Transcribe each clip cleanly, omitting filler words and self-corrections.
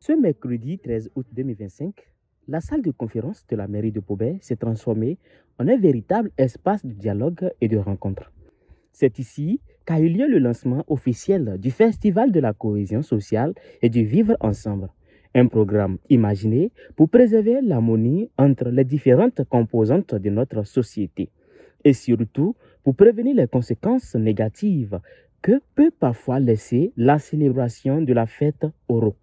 Ce mercredi 13 août 2025, la salle de conférence de la mairie de Pobert s'est transformée en un véritable espace de dialogue et de rencontre. C'est ici qu'a eu lieu le lancement officiel du Festival de la cohésion sociale et du vivre ensemble, un programme imaginé pour préserver l'harmonie entre les différentes composantes de notre société et surtout pour prévenir les conséquences négatives que peut parfois laisser la célébration de la fête Oro.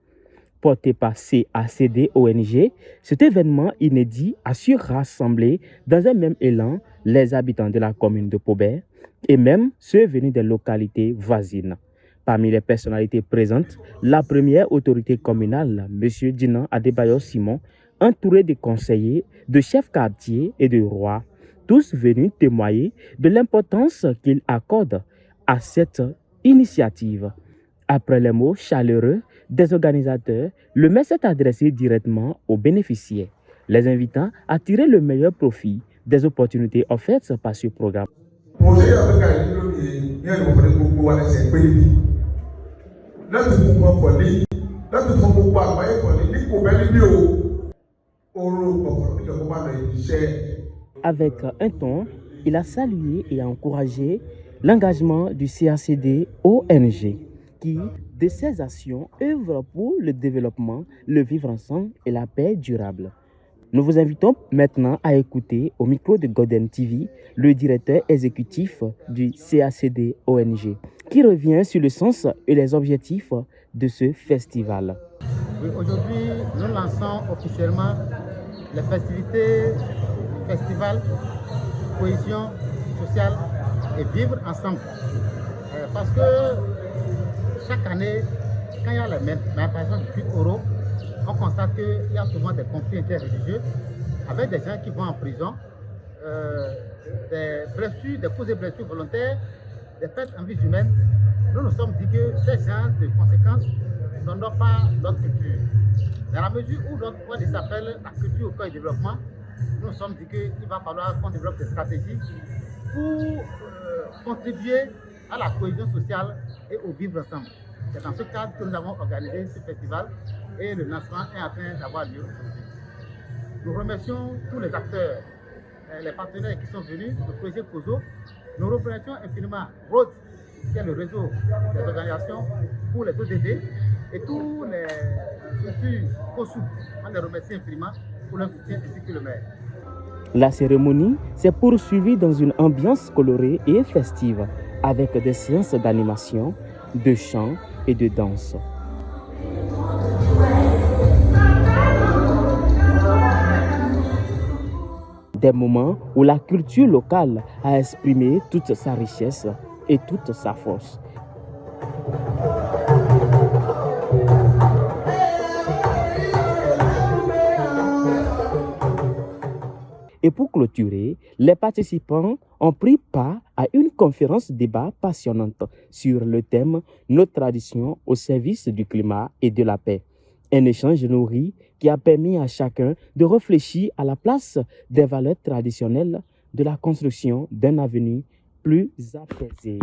Porté par CACD ONG, cet événement inédit a su rassembler dans un même élan les habitants de la commune de Pobert et même ceux venus des localités voisines. Parmi les personnalités présentes, la première autorité communale, M. Dinan Adebayo Simon, entouré de conseillers, de chefs quartiers et de rois, tous venus témoigner de l'importance qu'ils accordent à cette initiative. Après les mots chaleureux des organisateurs, le maire s'est adressé directement aux bénéficiaires, les invitant à tirer le meilleur profit des opportunités offertes par ce programme. Avec un ton, il a salué et encouragé l'engagement du CACD ONG qui, de ses actions, œuvre pour le développement, le vivre ensemble et la paix durable. Nous vous invitons maintenant à écouter au micro de Golden TV le directeur exécutif du CACD ONG qui revient sur le sens et les objectifs de ce festival. Oui, aujourd'hui, nous lançons officiellement les festivités du festival Cohésion sociale et vivre ensemble. Parce que chaque année, quand il y a les manifestations du culte Oro, on constate qu'il y a souvent des conflits interreligieux avec des gens qui vont en prison, des blessures, des causes de blessures volontaires, des pertes en vie humaine. Nous nous sommes dit que ces genres de conséquences n'honorent pas notre culture. Dans la mesure où notre point s'appelle la culture au cœur du développement, nous nous sommes dit qu'il va falloir qu'on développe des stratégies pour contribuer à la cohésion sociale et au vivre ensemble. C'est dans ce cadre que nous avons organisé ce festival et le lancement est en train d'avoir lieu aujourd'hui. Nous remercions tous les acteurs, les partenaires qui sont venus, le projet COSO. Nous remercions infiniment ROAD, qui est le réseau des organisations pour les ODD, et tous les structures COSU. On les remercie infiniment pour leur soutien ainsi que le maire. La cérémonie s'est poursuivie dans une ambiance colorée et festive, avec des séances d'animation, de chant et de danse. Des moments où la culture locale a exprimé toute sa richesse et toute sa force. Et pour clôturer, les participants ont pris part à une conférence débat passionnante sur le thème « Nos traditions au service du climat et de la paix ». Un échange nourri qui a permis à chacun de réfléchir à la place des valeurs traditionnelles de la construction d'un avenir plus apaisé.